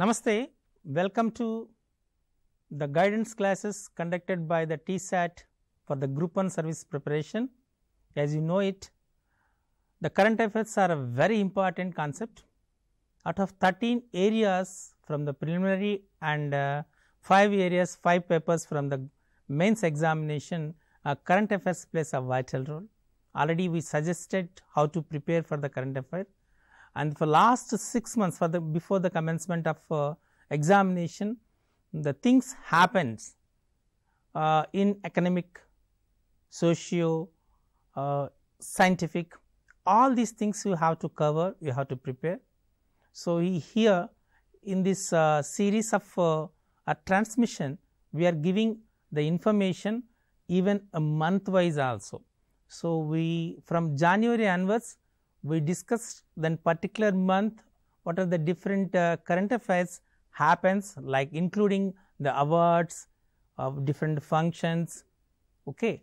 Namaste, welcome to the guidance classes conducted by the TSAT for the Group 1 service preparation. As you know it, the current affairs are a very important concept. Out of 13 areas from the preliminary and 5 papers from the mains examination, current affairs plays a vital role. Already we suggested how to prepare for the current affair, and for last 6 months before the commencement of examination, the things happens in academic, socio, scientific, all these things you have to cover, you have to prepare. So, here in this series of a transmission, we are giving the information even a month wise also. So, we from January onwards, we discussed then particular month what are the different current affairs happens, like including the awards of different functions, okay,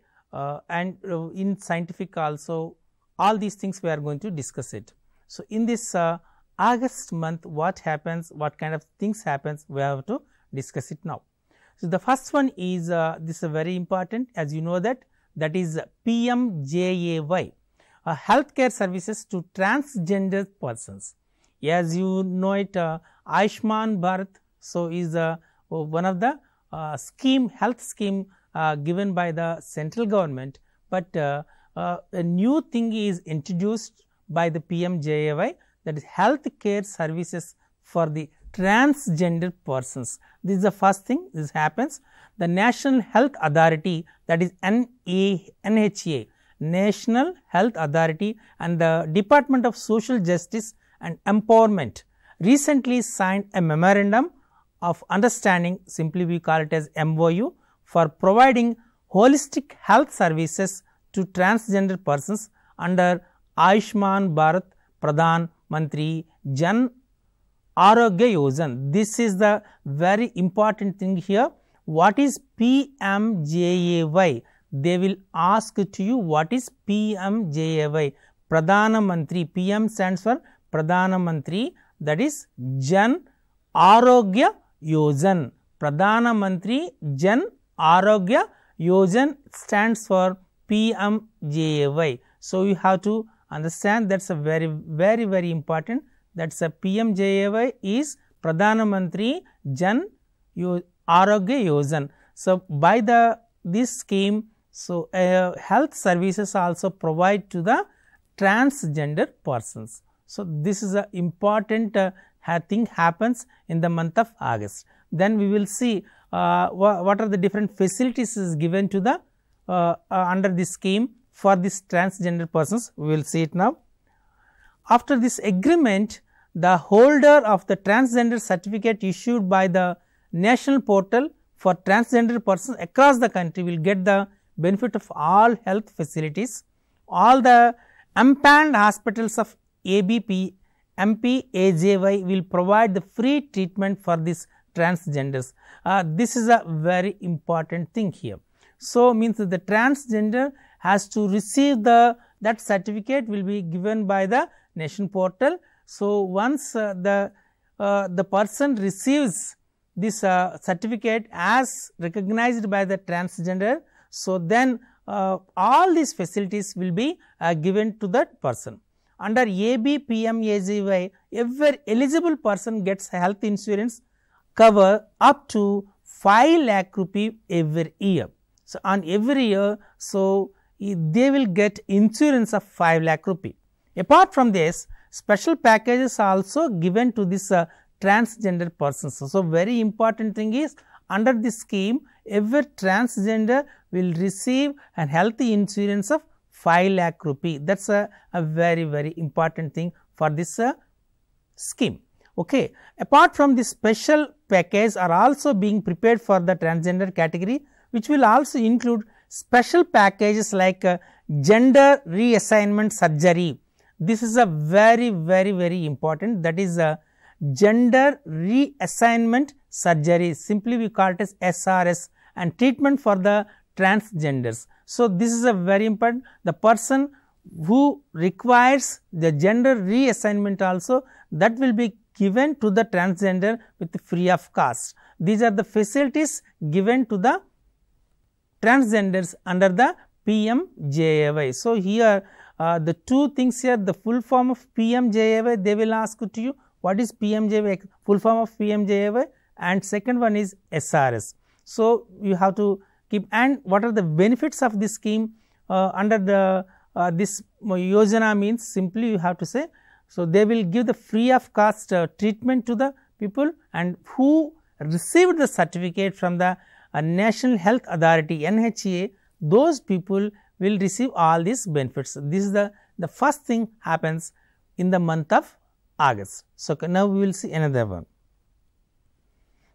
and in scientific also, all these things we are going to discuss it. So, in this August month, what happens, what kind of things happens, we have to discuss it now. So, the first one is this is very important, as you know that is PMJAY. Healthcare services to transgender persons. As you know it, 𝗧𝗦𝗔𝗧 𝗚𝗏. So, is one of the health scheme given by the central government, but a new thing is introduced by the PMJAY, that is healthcare services for the transgender persons. This is the first thing this happens. The National Health Authority, that is NHA, National Health Authority, and the Department of Social Justice and Empowerment recently signed a memorandum of understanding, simply we call it as MOU, for providing holistic health services to transgender persons under Ayushman Bharat Pradhan Mantri Jan Arogya Yojana. This is the very important thing here. What is PMJAY? They will ask to you what is PMJAY. Pradhana Mantri, PM stands for Pradhana Mantri, that is Jan Arogya Yojana. Pradhana Mantri Jan Arogya Yojana stands for PMJAY. So, you have to understand that is a very important. That is a PMJAY is Pradhana Mantri Jan Arogya Yojana. So, by this scheme, so health services also provide to the transgender persons. So, this is a important thing happens in the month of August. Then we will see what are the different facilities is given to the under this scheme for this transgender persons. We will see it now. After this agreement, the holder of the transgender certificate issued by the national portal for transgender persons across the country will get the benefit of all health facilities. All the MPAND hospitals of ABP, MP, AJY will provide the free treatment for these transgenders. This is a very important thing here. So, means that the transgender has to receive that certificate will be given by the nation portal. So, once the person receives this certificate as recognized by the transgender, so then all these facilities will be given to that person. Under ABPMAGY, every eligible person gets health insurance cover up to 5 lakh rupee every year. So, on every year, so they will get insurance of 5 lakh rupee. Apart from this, special packages are also given to this transgender persons. So, very important thing is under this scheme, every transgender will receive a healthy insurance of 5 lakh rupee. That is a very important thing for this scheme. Okay. Apart from this, special package are also being prepared for the transgender category, which will also include special packages like gender reassignment surgery. This is a very important, that is gender reassignment surgery, simply we call it as SRS, and treatment for the transgenders. So, this is a very important, the person who requires the gender reassignment also, that will be given to the transgender with free of cost. These are the facilities given to the transgenders under the PMJAY. So, here the two things here, the full form of PMJAY, they will ask to you what is PMJAY, full form of PMJAY, and second one is SRS. So, you have to keep, and what are the benefits of this scheme under the this Yojana means simply you have to say. So, they will give the free of cost treatment to the people and who received the certificate from the National Health Authority NHA, those people will receive all these benefits. This is the first thing happens in the month of August. So, now we will see another one.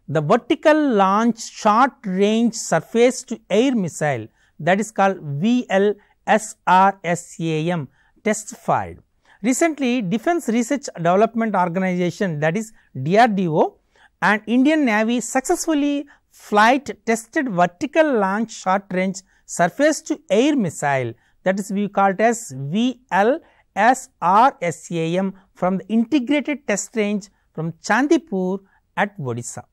The vertical launch short range surface to air missile, that is called VLSRSAM test fired. Recently, Defence Research Development Organization, that is DRDO, and Indian Navy successfully flight tested vertical launch short range surface to air missile, that is we call it as VLSRSAM from the integrated test range from Chandipur at Odisha.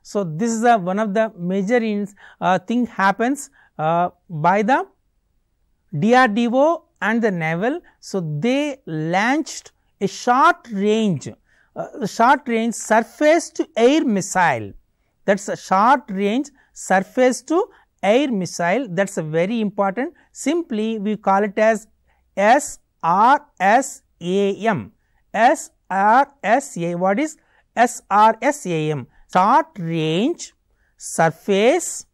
So, this is one of the major thing happens by the DRDO and the naval. So, they launched a short range surface to air missile, that is a short range surface to air missile, that is a very important. Simply we call it as SRSAM. SRSA, what is SRSAM? Short range surface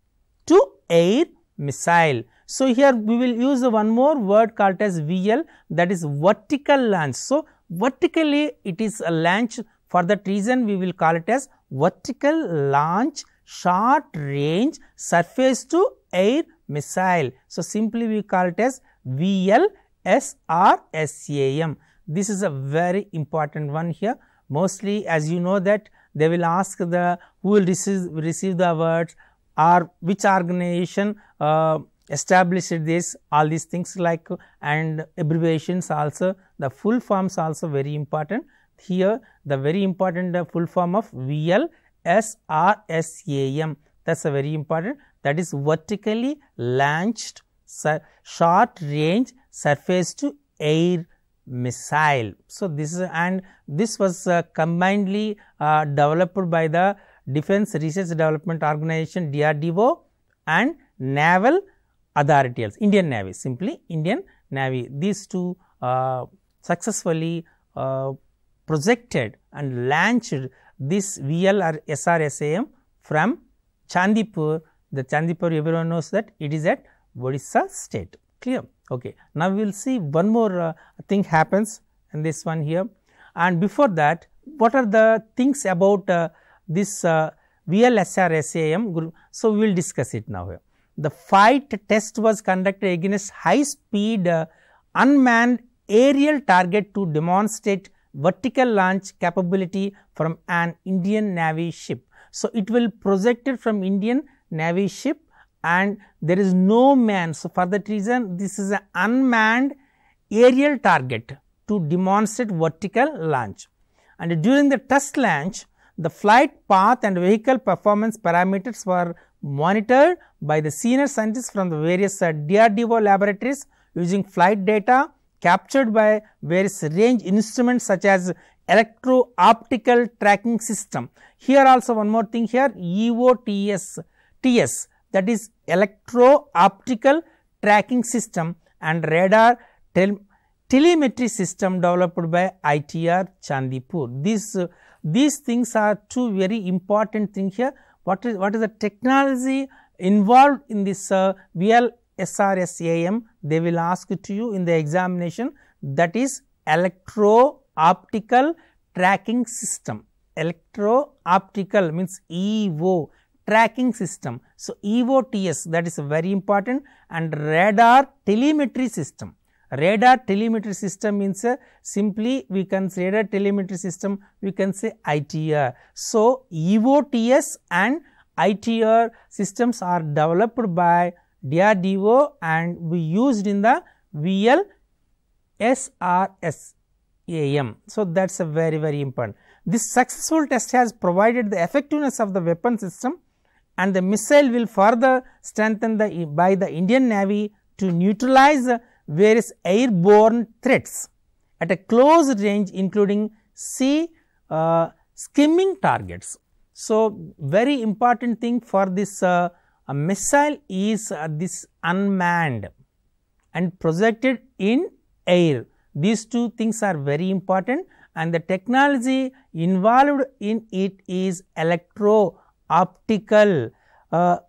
to air missile. So, here we will use one more word called as VL, that is vertical launch. So, vertically it is a launch, for that reason we will call it as vertical launch short range surface to air missile. So, simply we call it as VLSRSAM. This is a very important one here. Mostly as you know that they will ask the who will receive the awards or which organization established this, all these things like, and abbreviations also, the full forms also very important. Here the very important full form of VLSRSAM, that is a very important, that is vertically launched short range surface to air missile. So, this is, and this was combinedly developed by the Defence Research Development Organization DRDO and Naval Authority, Indian Navy, simply Indian Navy. These two successfully projected and launched this VLSRSAM from Chandipur. The Chandipur, everyone knows that it is at Odisha state. Clear? Okay. Now, we will see one more thing happens in this one here, and before that, what are the things about this VLSRSAM group? So, we will discuss it now here. The fight test was conducted against high speed unmanned aerial target to demonstrate vertical launch capability from an Indian Navy ship. So, it will projected from Indian Navy ship and there is no man. So, for that reason this is an unmanned aerial target to demonstrate vertical launch, and during the test launch the flight path and vehicle performance parameters were monitored by the senior scientists from the various DRDO laboratories using flight data captured by various range instruments such as electro-optical tracking system. Here also one more thing here, EOTS, that is electro-optical tracking system, and radar telemetry system developed by ITR Chandipur. These things are two very important things here. What is the technology involved in this VLSRSAM? They will ask to you in the examination, that is electro-optical tracking system. Electro-optical means EO tracking system. So, EOTS, that is very important, and radar telemetry system. Radar telemetry system means simply we can say radar telemetry system, we can say ITR. So, EOTS and ITR systems are developed by DRDO and we used in the VLSRSAM am. So, that is a very important. This successful test has provided the effectiveness of the weapon system, and the missile will further strengthen by the Indian Navy to neutralize various airborne threats at a close range, including sea skimming targets. So, very important thing for this missile is this unmanned and projected in air. These two things are very important, and the technology involved in it is electro-optical, that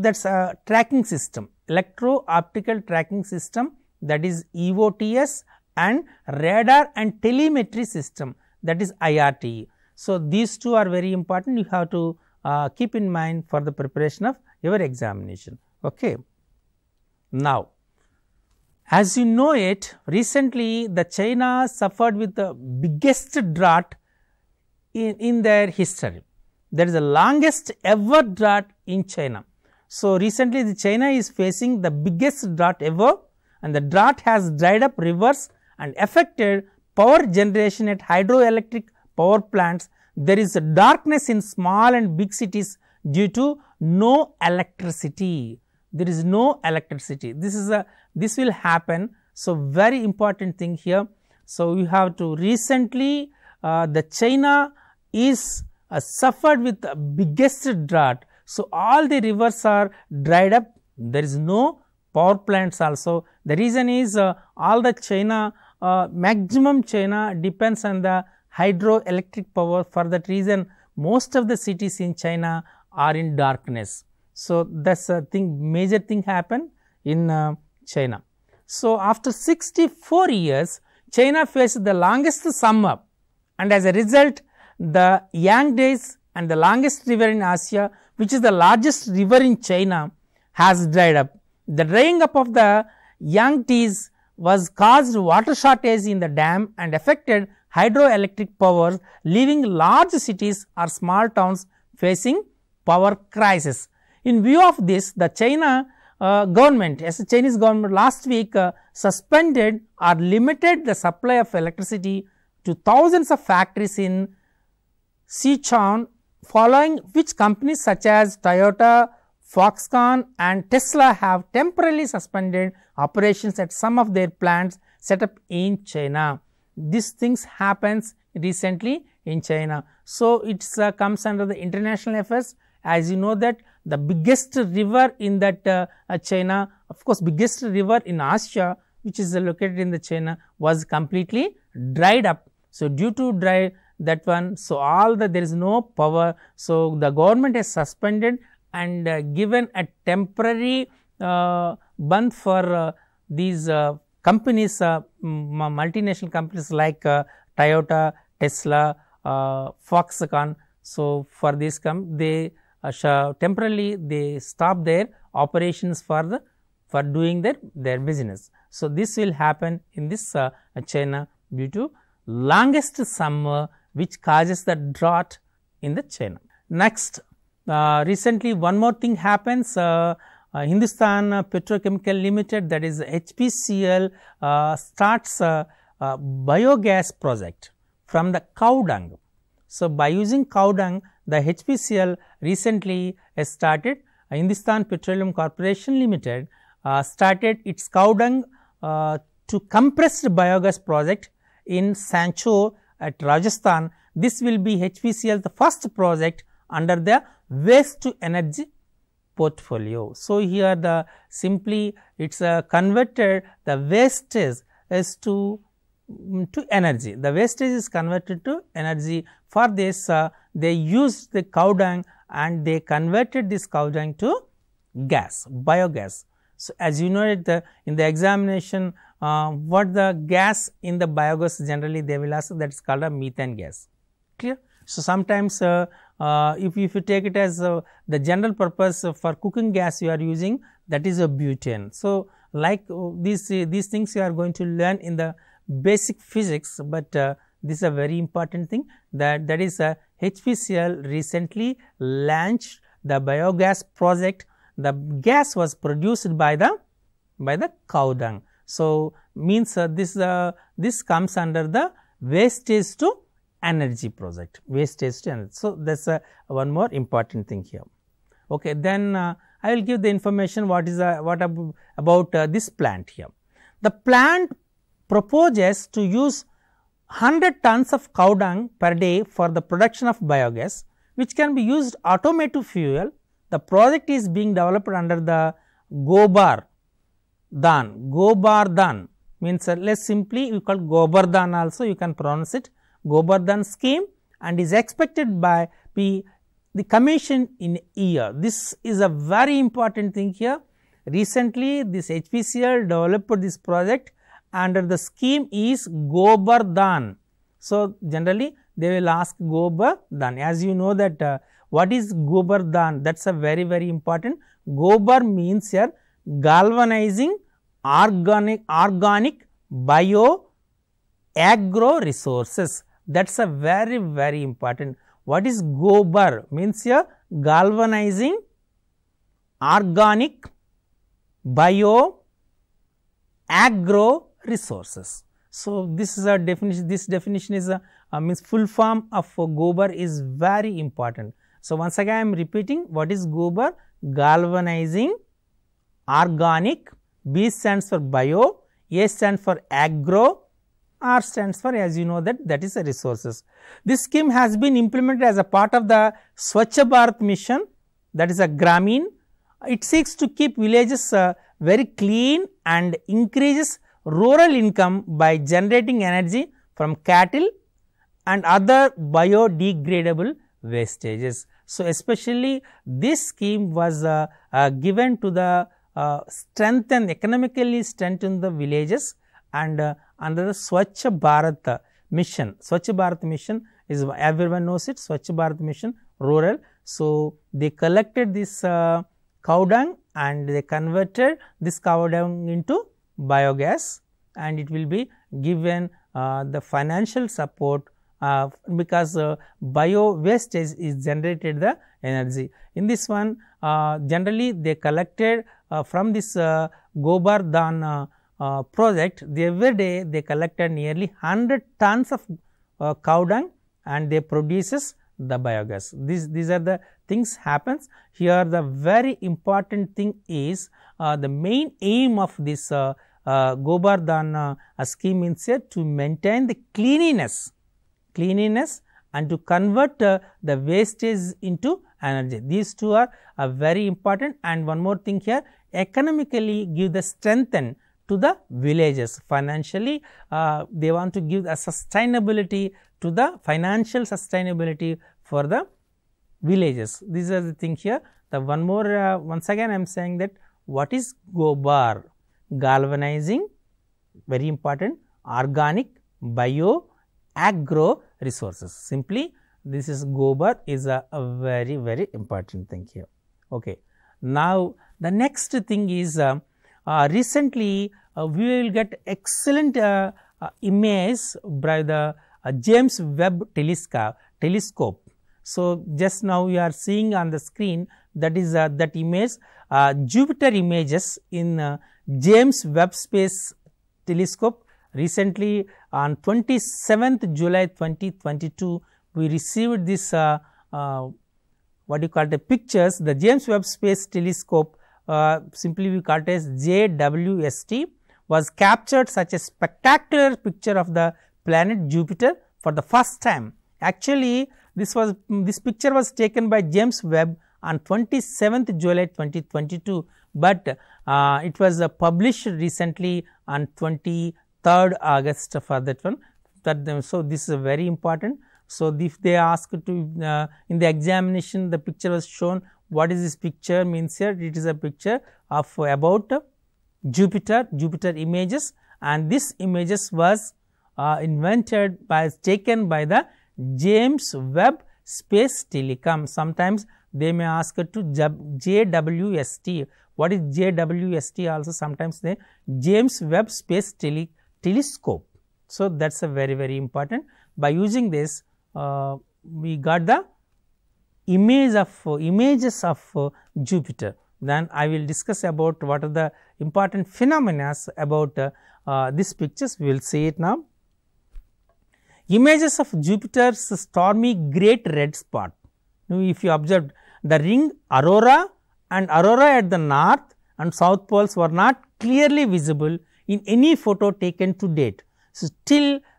is a tracking system, electro-optical tracking system, that is EOTS, and radar and telemetry system, that is IRTE. So, these two are very important, you have to keep in mind for the preparation of your examination. Okay. Now, as you know it, recently the China suffered with the biggest drought in their history. There is the longest ever drought in China. So, recently the China is facing the biggest drought ever, and the drought has dried up rivers and affected power generation at hydroelectric power plants. There is a darkness in small and big cities due to no electricity. There is no electricity. This will happen. So, very important thing here. So, you have to recently the China is suffered with the biggest drought. So, all the rivers are dried up. There is no power plants also. The reason is all the China maximum China depends on the hydroelectric power. For that reason, most of the cities in China are in darkness. So, that is a thing, major thing happened in China. So, after 64 years, China faced the longest summer, and as a result, the Yangtze and the longest river in Asia, which is the largest river in China, has dried up. The drying up of the Yangtze was caused water shortage in the dam and affected hydroelectric power, leaving large cities or small towns facing power crisis. In view of this, the China government, as the Chinese government last week suspended or limited the supply of electricity to thousands of factories in Sichuan, following which companies such as Toyota, Foxconn and Tesla have temporarily suspended operations at some of their plants set up in China. These things happens recently in China. So, it comes under the international affairs. As you know that the biggest river in that China, of course, biggest river in Asia, which is located in the China, was completely dried up. So, due to dry that one, so all there is no power. So, the government has suspended and given a temporary band for these companies, multinational companies like Toyota, Tesla, Foxconn. So, for this they temporarily they stop their operations for doing their business. So, this will happen in this China due to longest summer, which causes the drought in the China. Next, recently one more thing happens. Hindustan Petrochemical Limited, that is HPCL, starts a biogas project from the cow dung. So, by using cow dung, the HPCL recently has started, Hindustan Petroleum Corporation Limited started its cow dung to compressed biogas project in Sancho at Rajasthan. This will be HPCL the first project under the waste to energy portfolio. So, here the simply it is converted, the wastage is to energy. The wastage is converted to energy. For this they used the cow dung and they converted this cow dung to gas, biogas. So, as you know it, in the examination what the gas in the biogas generally they will ask, that is called a methane gas. Clear? So, sometimes if you take it as the general purpose for cooking gas you are using, that is a butane. So, like these things you are going to learn in the basic physics, but this is a very important thing, that is HPCL recently launched the biogas project. The gas was produced by the cow dung. So, means this comes under the wastage to energy project, wastage to energy. So, that is one more important thing here. Okay, then I will give the information what is about this plant here. The plant proposes to use 100 tons of cow dung per day for the production of biogas, which can be used automotive fuel. The project is being developed under the 𝗂𝗪𝗃 means less simply we call 𝗂𝗪𝗃 also, you can pronounce it 𝗂𝗪𝗃 scheme, and is expected by the commission in a year. This is a very important thing here. Recently this HPCL developed this project under the scheme is 𝗂𝗪𝗃. So, generally they will ask 𝗂𝗪𝗃. As you know that what is 𝗂𝗪𝗃, that is a very important. Gobar means here galvanizing organic bio agro resources. That is a very important. What is gobar means here galvanizing organic bio agro resources. So, this is a definition. This definition is means full form of gobar is very important. So, once again I am repeating what is gobar: galvanizing organic, B stands for bio, A stands for agro, R stands for, as you know, that is a resources. This scheme has been implemented as a part of the Swachh Bharat mission, that is a Gramin. It seeks to keep villages very clean and increases rural income by generating energy from cattle and other biodegradable wastages. So, especially this scheme was given to the economically strengthen the villages, and under the Swachh Bharat mission. Swachh Bharat mission is, everyone knows it, Swachh Bharat mission rural. So, they collected this cow dung and they converted this cow dung into biogas, and it will be given the financial support because bio wastage is generated the energy. In this one generally they collected from this 𝗂𝗪𝗃 project, every day they collected nearly 100 tons of cow dung and they produces the biogas. These are the things happens here. The very important thing is the main aim of this 𝗂𝗪𝗃 scheme is here to maintain the cleanliness and to convert the wastage into energy. These two are very important. And one more thing here, economically give the strengthen to the villages. Financially they want to give a sustainability to the financial sustainability for the villages. These are the thing here. The one more once again I am saying that what is gobar? Galvanizing, very important, organic, bio, agro resources. Simply this is gobar is a very important thing here. Okay. Now, the next thing is recently we will get excellent image by the James Webb telescope. So, just now we are seeing on the screen that is that image Jupiter images in James Webb Space Telescope. Recently on 27th July 2022 we received this what you call the pictures. The James Webb Space Telescope simply we call it as JWST was captured such a spectacular picture of the planet Jupiter for the first time. Actually this picture was taken by James Webb on 27th July 2022, but it was published recently on 23rd August for that one. So, this is very important. So, if they ask to in the examination the picture was shown, what is this picture means here, it is a picture of about Jupiter images, and this images was taken by the James Webb Space Telecom. Sometimes they may ask to JWST. What is JWST? Also sometimes they James Webb Space Telescope. So, that is a very important. By using this we got the images of Jupiter. Then I will discuss about what are the important phenomena about these pictures, we will see it now. Images of Jupiter's stormy great red spot. Now, if you observe the ring aurora and aurora at the north and south poles were not clearly visible in any photo taken to date.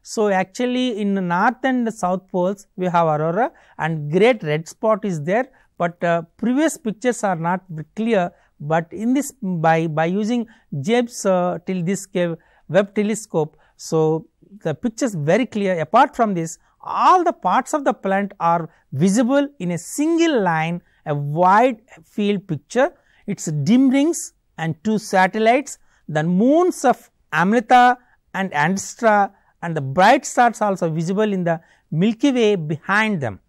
So actually in the north and the south poles we have aurora and great red spot is there, but previous pictures are not clear, but in this by using James Webb telescope, so the pictures very clear. Apart from this, all the parts of the planet are visible in a single line, a wide field picture. Its dim rings and 2 satellites, the moons of Amrita and Andromeda and the bright stars also visible in the Milky Way behind them.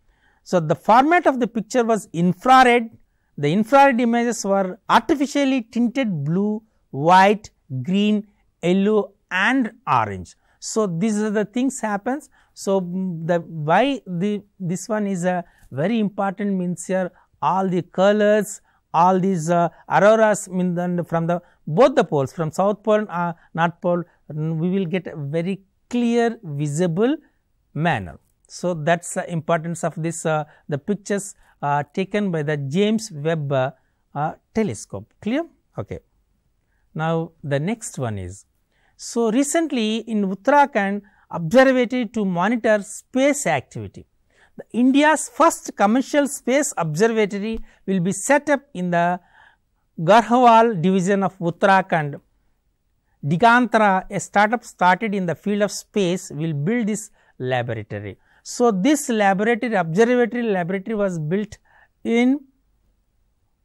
So, the format of the picture was infrared. The infrared images were artificially tinted blue, white, green, yellow and orange. So, these are the things happens. So, this one is a very important, means here all the colors, all these auroras from the both the poles, from south pole and north pole, we will get a very clear visible manner. So, that is the importance of this the pictures taken by the James Webb telescope. Clear? Okay. Now, the next one is, so recently in Uttarakhand observatory to monitor space activity. The India's first commercial space observatory will be set up in the Garhwal division of Uttarakhand. Digantara, a startup started in the field of space, will build this laboratory. So, this laboratory, observatory laboratory was built in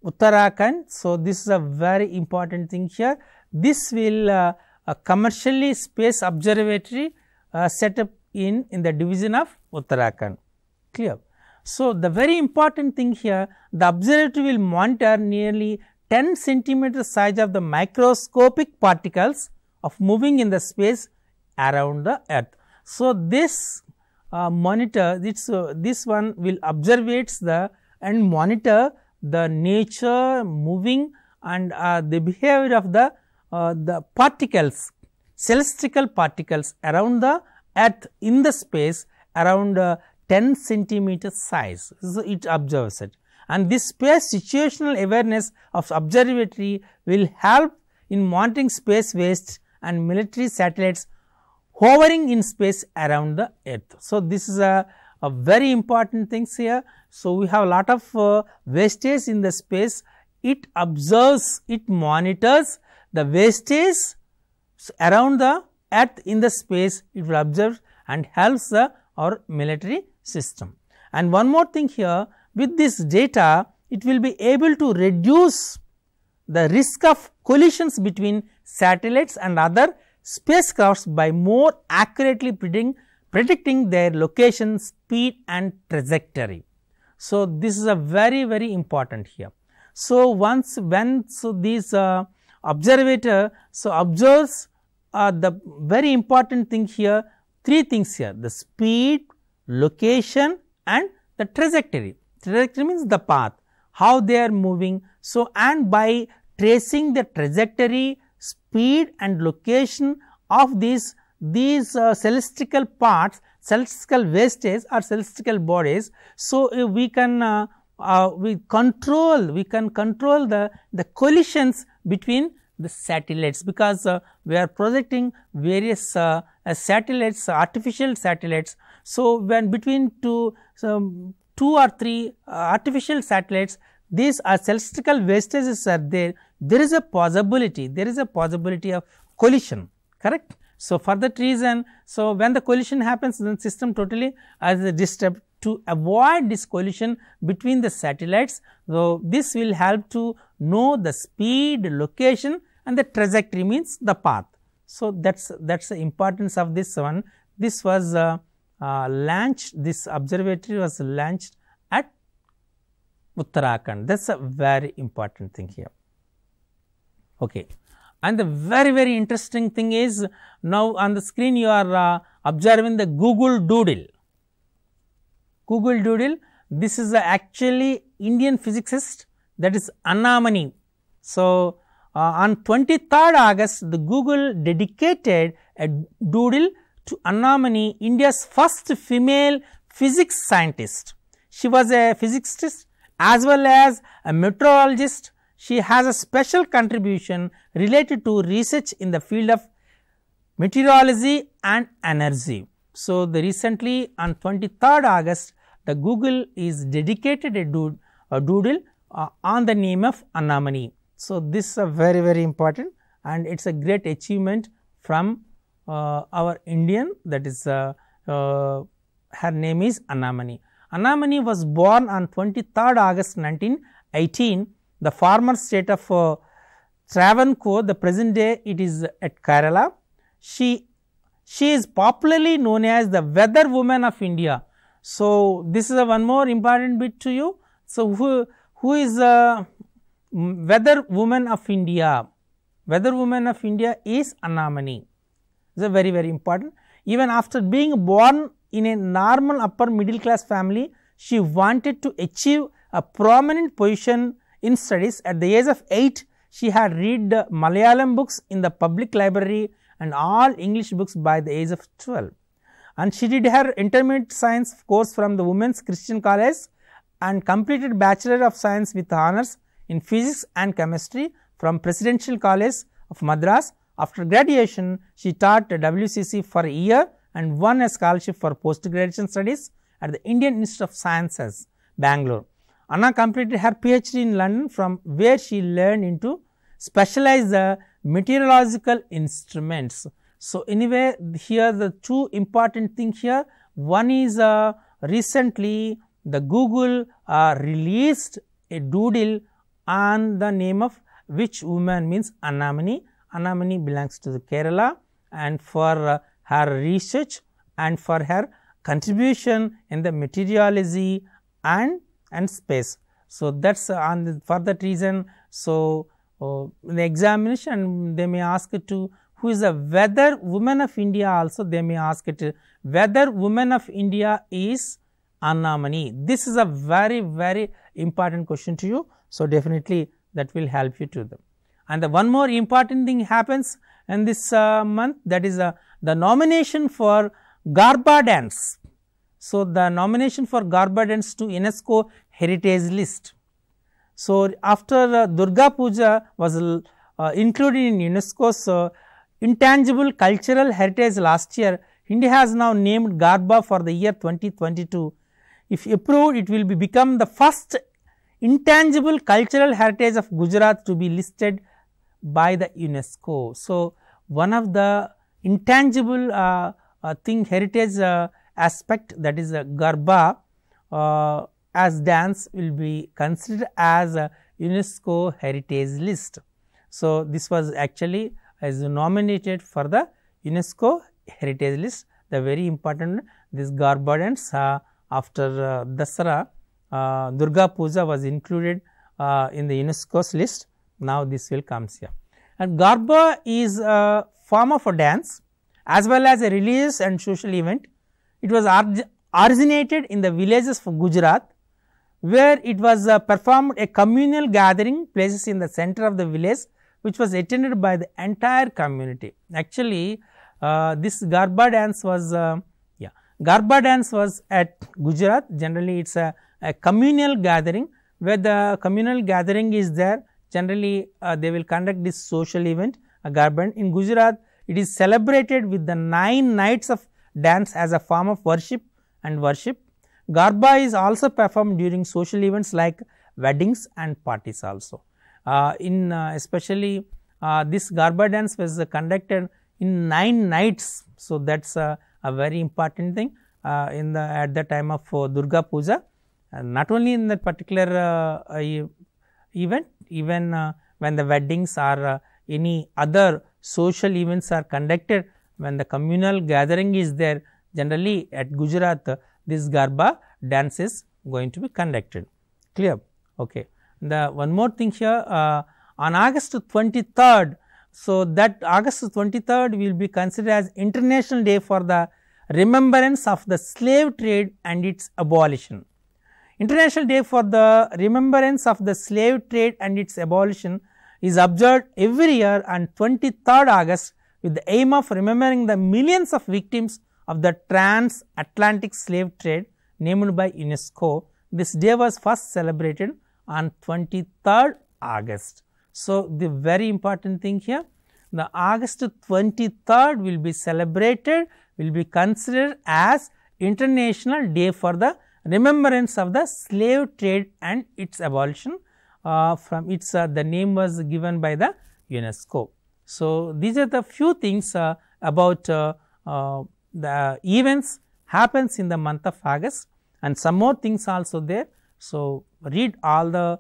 Uttarakhand. So, this is a very important thing here. This will a commercially space observatory set up in the division of Uttarakhand. Clear? So, the very important thing here, the observatory will monitor nearly 10 centimeter size of the microscopic particles of moving in the space around the earth. So, this monitor, this one will observates the and monitor the nature, moving and the behavior of the particles, celestial particles around the earth in the space around 10 centimeter size. So, it observes it, and this space situational awareness of observatory will help in monitoring space waste and military satellites hovering in space around the earth. So, this is a very important things here. So, we have a lot of wastage in the space. It observes, it monitors the wastage around the earth in the space, it will observe and helps our military system. And one more thing here, with this data, it will be able to reduce the risk of collisions between satellites and other spacecrafts by more accurately predicting their location, speed and trajectory. So, this is a very important here. So, when these observator observes the very important thing here, 3 things here, the speed, location and the trajectory. Trajectory means the path, how they are moving. So, and by tracing the trajectory, speed and location of these celestial parts, celestial wastage or celestial bodies. So, we can control the collisions between the satellites, because we are projecting various satellites, artificial satellites. So, when between two or three artificial satellites, these are celestial wastages are there is a possibility of collision, correct. So, for that reason, so when the collision happens, then system totally is disturbed. To avoid this collision between the satellites, so this will help to know the speed, location and the trajectory, means the path. So, that's the importance of this one. This was launched, this observatory was launched at Uttarakhand. That is a very important thing here. Okay. And the very interesting thing is, now on the screen you are observing the Google Doodle. Google Doodle, this is actually Indian physicist, that is Annamani. So, on 23rd August, the Google dedicated a doodle to Anna Mani, India's first female physics scientist. She was a physicist as well as a meteorologist. She has a special contribution related to research in the field of meteorology and energy. So, the recently on 23rd August, the Google is dedicated a doodle on the name of Anna Mani. So, this is a very important, and it is a great achievement from our Indian, that is her name is Anna Mani. Anna Mani was born on 23rd August 1918, the former state of Travancore, the present day it is at Kerala. She is popularly known as the weather woman of India. So, this is a one more important bit to you. So, who is the weather woman of India? Weather woman of India is Anna Mani. This is very important. Even after being born in a normal upper middle class family, she wanted to achieve a prominent position in studies. At the age of 8, she had read Malayalam books in the public library and all English books by the age of 12. And she did her intermediate science course from the Women's Christian College and completed Bachelor of Science with honors in physics and chemistry from Presidential College of Madras. After graduation, she taught WCC for a year and won a scholarship for post-graduation studies at the Indian Institute of Sciences, Bangalore. Anna completed her PhD in London, from where she learned into specialized meteorological instruments. So, anyway, here the two important things here. One is recently the Google released a doodle on the name of which woman, means Anna Mani. Anna Mani belongs to the Kerala, and for her research and for her contribution in the meteorology and space. So, that is for that reason. So, in the examination they may ask it to who is the weather woman of India, also they may ask it weather woman of India is Anna Mani. This is a very important question to you. So, definitely that will help you to them. And the one more important thing happens in this month, that is the nomination for Garba dance. So, the nomination for Garba dance to UNESCO heritage list. So, after Durga Puja was included in UNESCO's intangible cultural heritage last year, India has now named Garba for the year 2022. If approved, it will become the first intangible cultural heritage of Gujarat to be listed by the UNESCO. So, one of the intangible heritage aspect, that is Garba as dance, will be considered as a UNESCO heritage list. So, this was actually as nominated for the UNESCO heritage list. The very important, this Garba dance after Dasara, Durga Puja was included in the UNESCO's list. Now, this will come here. And Garba is a form of a dance as well as a religious and social event. It was originated in the villages of Gujarat, where it was performed a communal gathering places in the center of the village, which was attended by the entire community. Actually, this Garba dance was Garba dance was at Gujarat. Generally, it is a communal gathering, where the communal gathering is there. Generally, they will conduct this social event, a Garba. In Gujarat, it is celebrated with the 9 nights of dance as a form of worship and worship. Garba is also performed during social events like weddings and parties also. Especially this Garba dance was conducted in 9 nights. So, that is a very important thing at the time of Durga Puja. Not only in that particular event, even when the weddings or any other social events are conducted, when the communal gathering is there, generally at Gujarat this Garba dance is going to be conducted. Clear? Okay. The one more thing here, on August 23rd, so that August 23rd will be considered as International Day for the remembrance of the slave trade and its abolition. International Day for the remembrance of the slave trade and its abolition is observed every year on 23rd August with the aim of remembering the millions of victims of the transatlantic slave trade named by UNESCO. This day was first celebrated on 23rd August. So, the very important thing here, the August 23rd will be celebrated, will be considered as International Day for the remembrance of the slave trade and its abolition. From its the name was given by the UNESCO. So, these are the few things about the events happens in the month of August, and some more things also there. So, read all the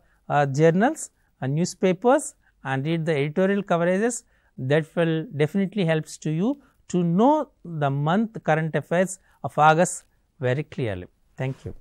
journals and newspapers and read the editorial coverages. That will definitely helps to you to know the month current affairs of August very clearly. Thank you.